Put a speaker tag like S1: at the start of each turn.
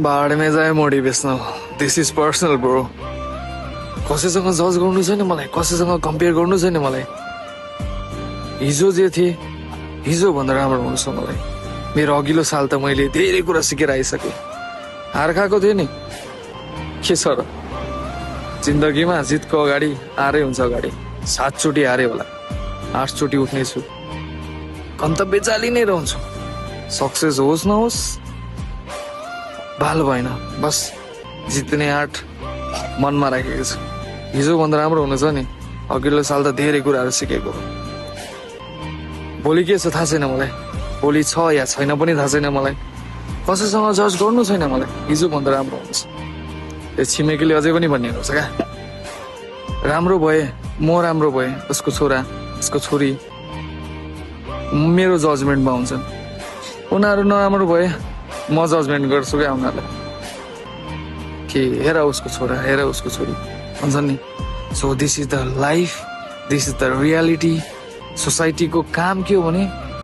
S1: बाढ में जाए motivational this is personal bro कसैसँग जज गर्नु छैन मलाई कसैसँग कम्पेयर गर्नु छैन मलाई हिजो जे थिए हिजो भन्दा राम्रो हुनु छ मलाई मेरो अघिल्लो साल त मैले धेरै कुरा सिकेर आइसकेँ हार खाएको थिएँ नि के छ र जिन्दगीमा जितको अगाडि हारै हुन्छ अगाडि 7 चोटि हारे होला 8 चोटि उठ्नेछु गन्तव्य चाली नै रहन्छु सक्सेस होस् नहोस् भाल भएन बस जित्ने आँट मनमा राखेको छु हिजो भन्दा राम्रो हुनु छ नि अघिल्लो साल त धेरै कुराहरू सिकेको भोलि के छ थाहा छैन मलाई भोलि छ या छैन पनि थाहा छैन मलाई कसैसँग जज गर्नु छैन मलाई हिजो भन्दा राम्रो हुन्छ त्यो छिमेकीले अझै पनि भनिएको छ क्या राम्रो भए म राम्रो भए उसको छोरा उसको छोरी मेरो जजमेन्टमा हुन्छन् उनीहरू नराम्रो भए म जजमेन्ट गर्छु क्या उनीहरूलाई कि हेर उसको छोरा हेर उसको छोरी भन्छन् नि so this is the life this is the reality सोसाइटीको काम के हो भने